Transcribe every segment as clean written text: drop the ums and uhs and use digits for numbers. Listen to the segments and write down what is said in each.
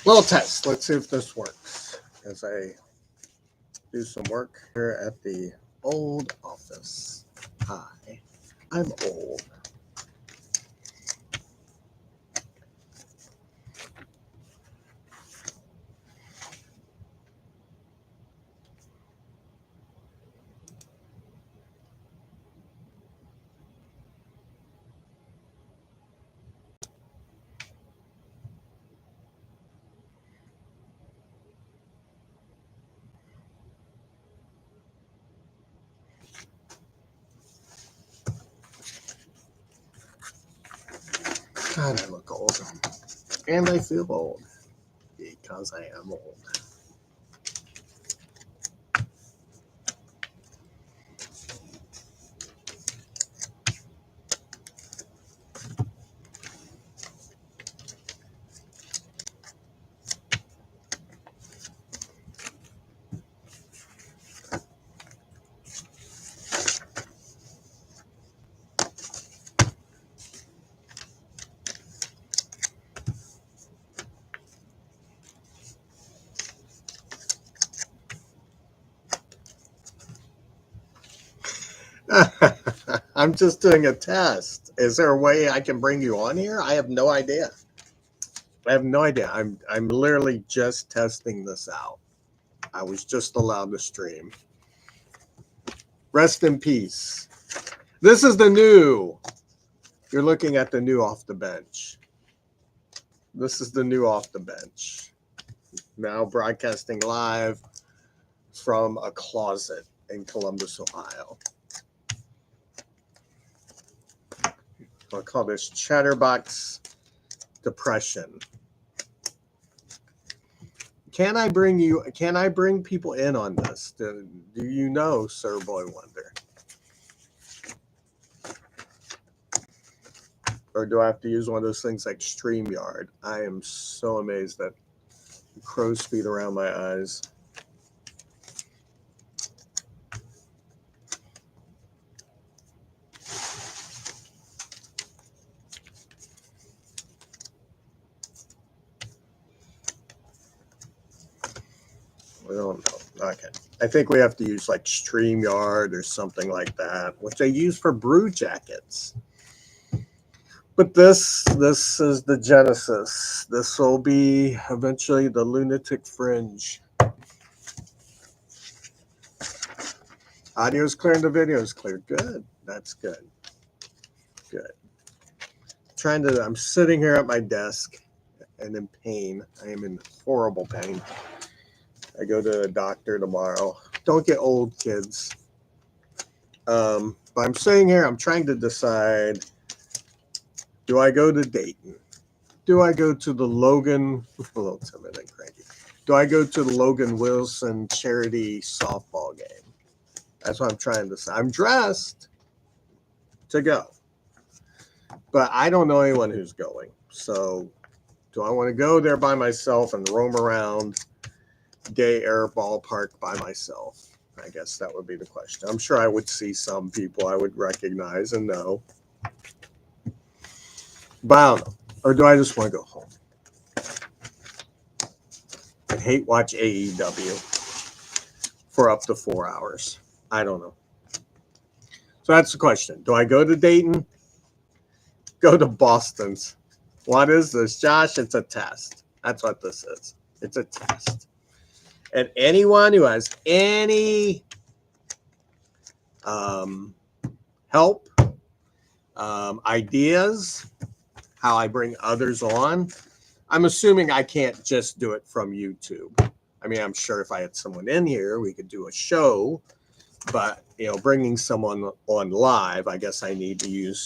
Little test. Let's see if this works. As I do some work here at the old office. Hi, I'm old. God, I look old. And I feel old because I am old. I'm just doing a test. Is there a way I can bring you on here? I have no idea. I have no idea. I'm literally just testing this out. I was just allowed to stream. Rest in peace. This is the new. You're looking at the new Off the Bench. This is the new Off the Bench. Now broadcasting live from a closet in Columbus, Ohio. I'll call this Chatterbox Depression. Can I bring people in on this? Do you know Sir Boy Wonder? Or do I have to use one of those things like StreamYard? I am so amazed at crow's feet around my eyes. I don't know. Okay. I think we have to use like StreamYard or something like that, which I use for brew jackets. But this is the Genesis. This will be eventually the Lunatic Fringe. Audio's clear and the video's clear. Good. That's good. Good. I'm sitting here at my desk and in pain. I am in horrible pain. I go to the doctor tomorrow. Don't get old, kids. But I'm sitting here, I'm trying to decide, do I go to Dayton? Do I go to the Logan, a little timid and cranky. Do I go to the Logan Wilson charity softball game? That's what I'm trying to decide. I'm dressed to go, but I don't know anyone who's going. So do I want to go there by myself and roam around Gay Air Ballpark by myself? I guess that would be the question. I'm sure I would see some people I would recognize and know. But I don't know. Or do I just want to go home? I hate watch AEW for up to 4 hours. I don't know. So that's the question. Do I go to Dayton? Go to Boston's. What is this, Josh? It's a test. That's what this is. It's a test. And anyone who has any help, ideas, how I bring others on, I'm assuming I can't just do it from YouTube. I mean, I'm sure if I had someone in here, we could do a show. But, bringing someone on live, I guess I need to use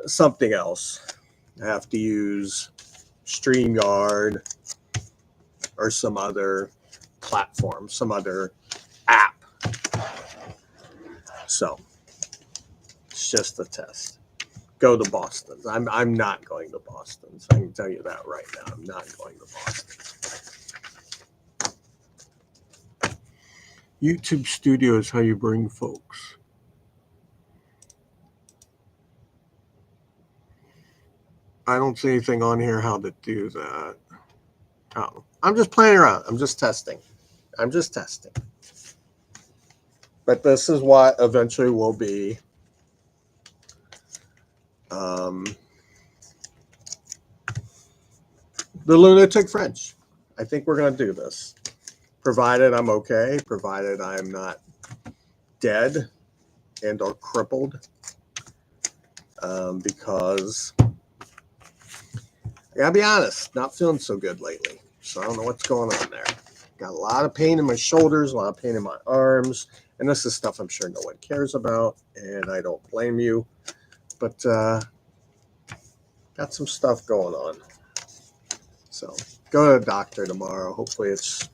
something else. I have to use StreamYard or some other platform, some other app. So it's just a test. Go to Boston's. I'm not going to Boston's. I can tell you that right now. I'm not going to Boston's. YouTube Studio is how you bring folks. I don't see anything on here how to do that. Oh, I'm just playing around. I'm just testing. But this is what eventually will be the Lunatic French. I think we're going to do this. Provided I'm okay. Provided I'm not dead and or crippled. Because I gotta be honest, not feeling so good lately. So I don't know what's going on there. Got a lot of pain in my shoulders, a lot of pain in my arms, and this is stuff I'm sure no one cares about, and I don't blame you. But got some stuff going on. So go to the doctor tomorrow. Hopefully it's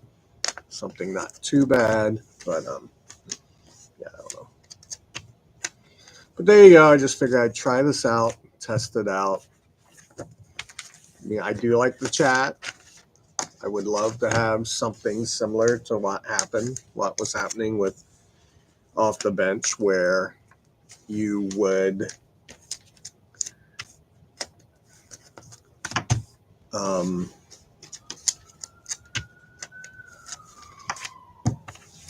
something not too bad, but yeah, I don't know. But there you go. I just figured I'd try this out, test it out. I mean, I do like the chat. I would love to have something similar to what was happening with Off the Bench, where you would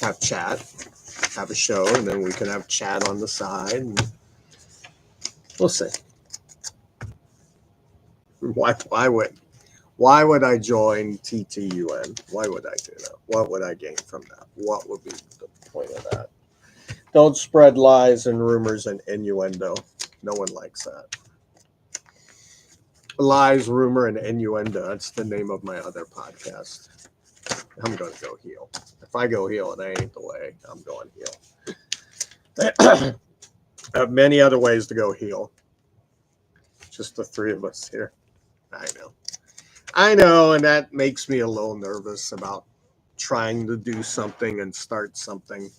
have chat, have a show, and then we can have chat on the side. And we'll see. Why would I join TTUN? Why would I do that? What would I gain from that? What would be the point of that? Don't spread lies and rumors and innuendo. No one likes that. Lies, rumor, and innuendo. That's the name of my other podcast. I'm going to go heal. If I go heal, it ain't the way. I'm going heal. I have many other ways to go heal. Just the three of us here. I know, and that makes me a little nervous about trying to do something and start something.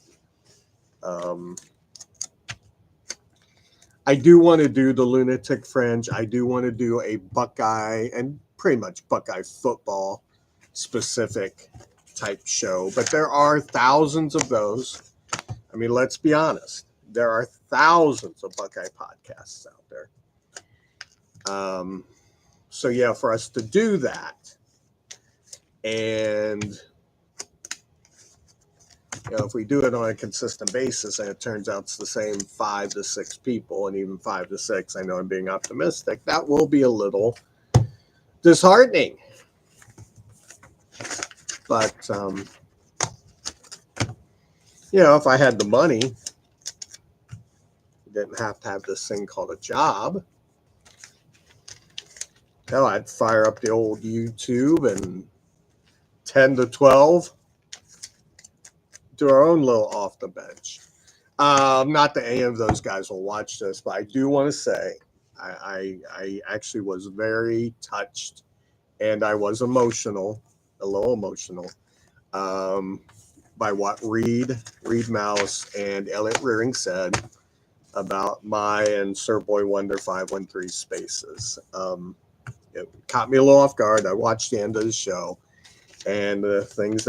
I do want to do the Lunatic Fringe. I do want to do a Buckeye and pretty much Buckeye football specific type show, but there are thousands of those. I mean, let's be honest. There are thousands of Buckeye podcasts out there. So yeah, for us to do that, and if we do it on a consistent basis and it turns out it's the same 5 to 6 people, and even 5 to 6, I know I'm being optimistic, that will be a little disheartening. But if I had the money, didn't have to have this thing called a job, hell, I'd fire up the old YouTube and 10 to 12 do our own little Off the Bench. Not that any of those guys will watch this, but I do want to say I actually was very touched, and I was emotional, a little emotional, by what Reed Mouse and Elliot Rearing said about my and Sir Boy Wonder 513 spaces. It caught me a little off guard. I watched the end of the show, and the things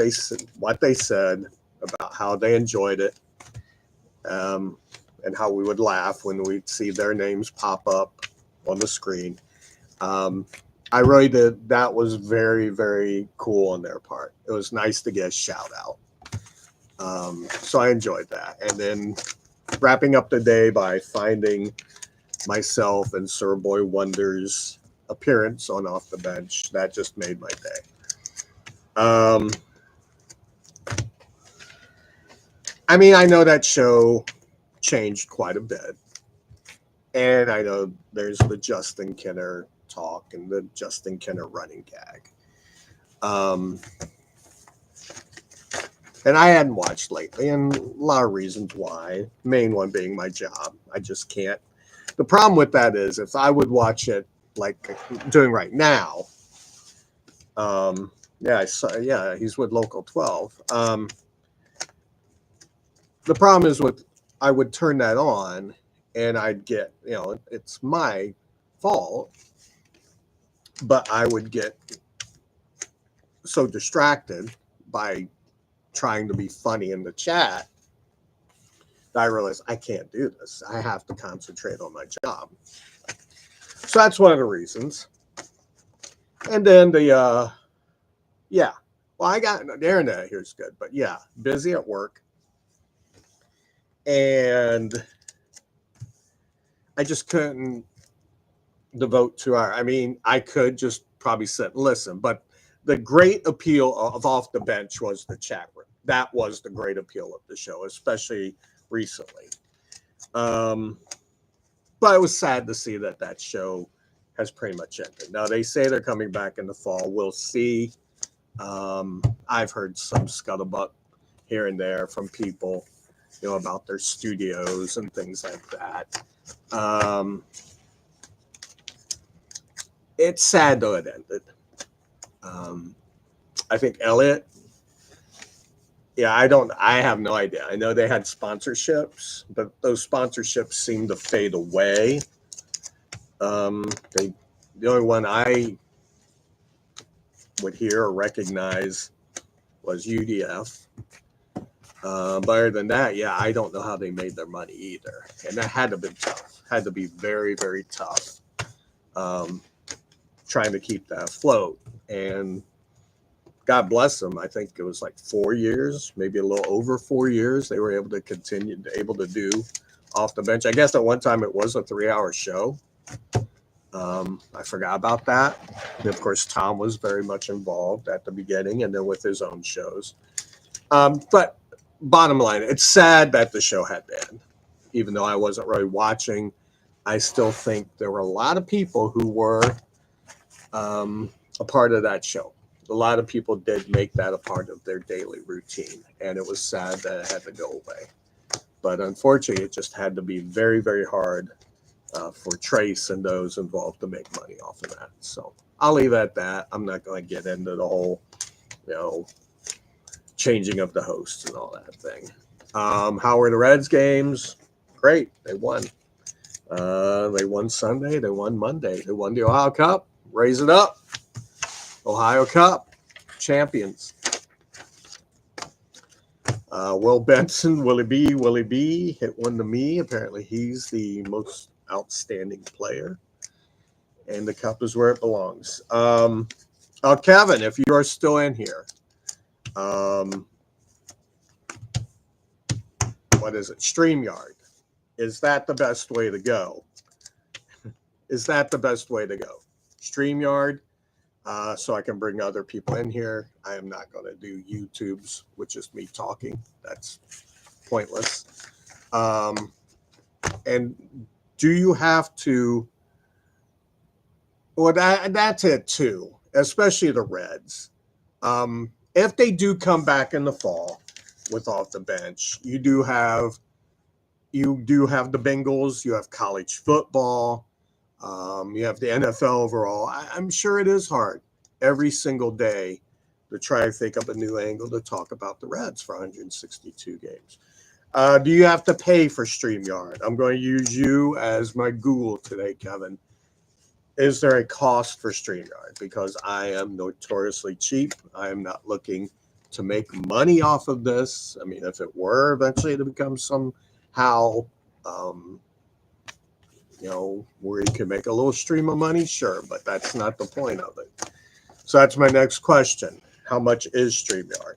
what they said about how they enjoyed it, and how we would laugh when we'd see their names pop up on the screen. I really did. That was very, very cool on their part. It was nice to get a shout out. So I enjoyed that. And then wrapping up the day by finding myself and Sir Boy Wonder's appearance on Off the Bench, that just made my day. I mean, I know that show changed quite a bit. And I know there's the Justin Kinner talk and the Justin Kinner running gag. And I hadn't watched lately, and a lot of reasons why. Main one being my job. I just can't. The problem with that is if I would watch it like I'm doing right now, he's with Local 12. The problem is I would turn that on and I'd get, it's my fault, but I would get so distracted by trying to be funny in the chat that I realized I can't do this. I have to concentrate on my job. So that's one of the reasons. And then yeah. Well, I got the internet here's good, but yeah, busy at work. And I just couldn't devote 2 hours. I mean, I could just probably sit and listen, but the great appeal of Off the Bench was the chat room. That was the great appeal of the show, especially recently. But it was sad to see that show has pretty much ended. Now they say they're coming back in the fall. We'll see. I've heard some scuttlebutt here and there from people, about their studios and things like that. It's sad though it ended. I think Elliot. Yeah, I have no idea. I know they had sponsorships, but those sponsorships seem to fade away. The only one I would hear or recognize was UDF. But other than that, yeah, I don't know how they made their money either. And that had to be tough. Had to be very, very tough. Trying to keep that afloat. And God bless them. I think it was like 4 years, maybe a little over 4 years. They were able to continue, able to do Off the Bench. I guess at one time it was a 3-hour show. I forgot about that. And of course, Tom was very much involved at the beginning and then with his own shows. But bottom line, it's sad that the show had to end. Even though I wasn't really watching, I still think there were a lot of people who were a part of that show. A lot of people did make that a part of their daily routine, and it was sad that it had to go away. But unfortunately, it just had to be very, very hard for Trace and those involved to make money off of that. So I'll leave it at that. I'm not going to get into the whole, changing of the hosts and all that thing. How were the Reds games? Great. They won. They won Sunday. They won Monday. They won the Ohio Cup. Raise it up. Ohio Cup champions. Will Benson, Willie B hit one to me. Apparently he's the most outstanding player. And the cup is where it belongs. Kevin, if you are still in here, what is it? StreamYard. Is that the best way to go? Is that the best way to go? StreamYard. So I can bring other people in here. I am not going to do YouTube's, which is me talking. That's pointless. And do you have to? Well, that's it too, especially the Reds. If they do come back in the fall with Off the Bench, you do have the Bengals. You have college football. You have the NFL overall. I'm sure it is hard every single day to try to think up a new angle to talk about the Reds for 162 games. Do you have to pay for StreamYard? I'm going to use you as my Google today, Kevin. Is there a cost for StreamYard? Because I am notoriously cheap. I am not looking to make money off of this. I mean, if it were eventually to become somehow where you can make a little stream of money, sure, but that's not the point of it. So that's my next question. How much is StreamYard?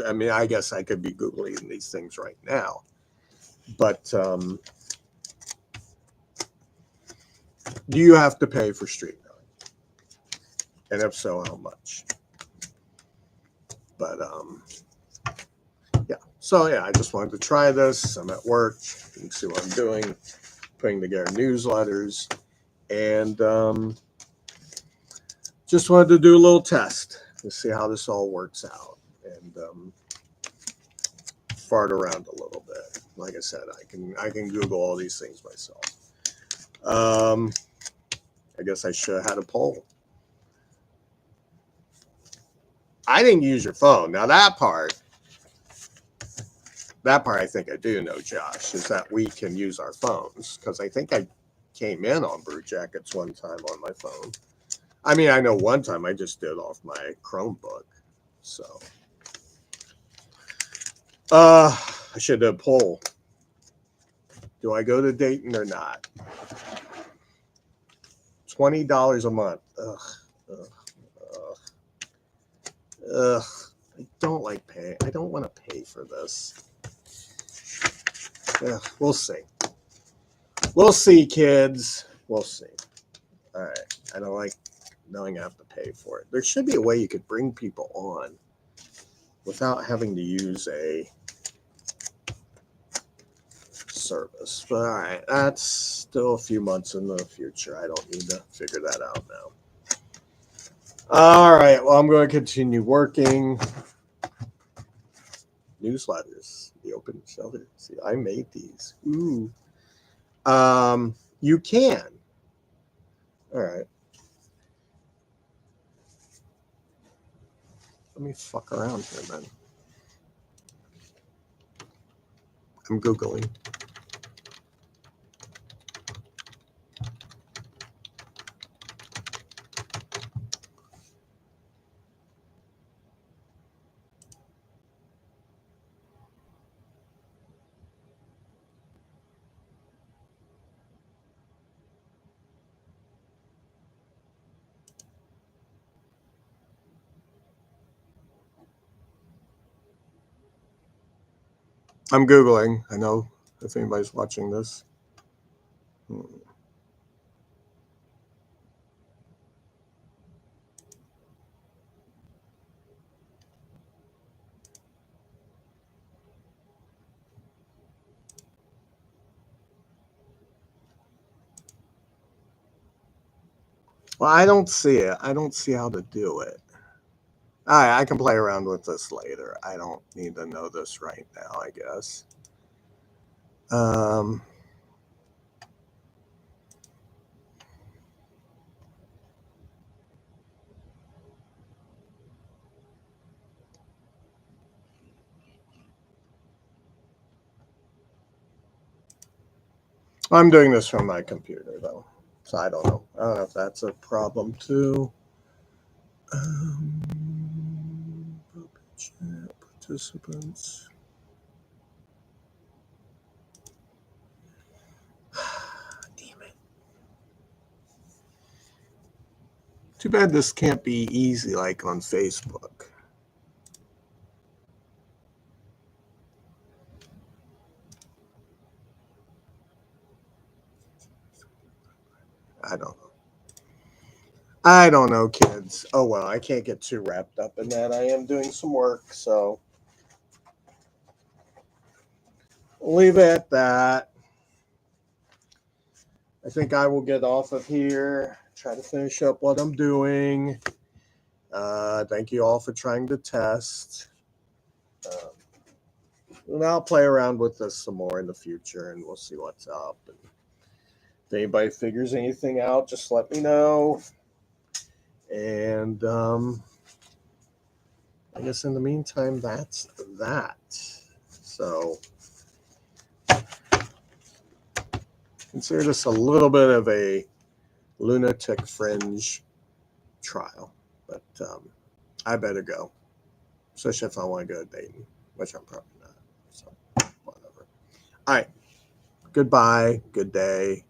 I mean, I guess I could be Googling these things right now. But do you have to pay for StreamYard? And if so, how much? But yeah. So yeah, I just wanted to try this. I'm at work. You can see what I'm doing. Putting together newsletters, and just wanted to do a little test to see how this all works out, and fart around a little bit. Like I said, I can Google all these things myself. I guess I should have had a poll. I didn't use your phone. Now that part I think I do know, Josh, is that we can use our phones, because I think I came in on Brew Jackets one time on my phone. I mean, I know one time I just did off my Chromebook. So I should have a poll. Do I go to Dayton or not? $20 a month. Ugh, ugh, ugh, ugh. I don't like paying. I don't want to pay for this. Ugh, we'll see. We'll see, kids. We'll see. All right. I don't like knowing I have to pay for it. There should be a way you could bring people on without having to use a service. But all right, that's still a few months in the future. I don't need to figure that out now. All right, well, I'm going to continue working. Newsletters, the open shelter. See, I made these. Ooh. You can. All right. Let me fuck around here, then. I'm Googling. I'm Googling. I know if anybody's watching this. Well, I don't see it. I don't see how to do it. All right, I can play around with this later. I don't need to know this right now, I guess. I'm doing this from my computer, though, so I don't know. I don't know if that's a problem, too. Participants. Damn it. Too bad this can't be easy like on Facebook. I don't know. I don't know, kids. Oh, well, I can't get too wrapped up in that. I am doing some work, so leave it at that. I think I will get off of here, try to finish up what I'm doing. Thank you all for trying to test. And I'll play around with this some more in the future, and we'll see what's up. And if anybody figures anything out, just let me know. And I guess in the meantime, that's that. So consider this a little bit of a lunatic fringe trial, but I better go, especially if I want to go to Dayton, which I'm probably not. So whatever. All right. Goodbye. Good day.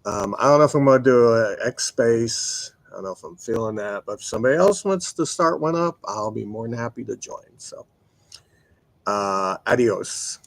I don't know if I'm going to do an X Space. I don't know if I'm feeling that, but if somebody else wants to start one up, I'll be more than happy to join. So, adios.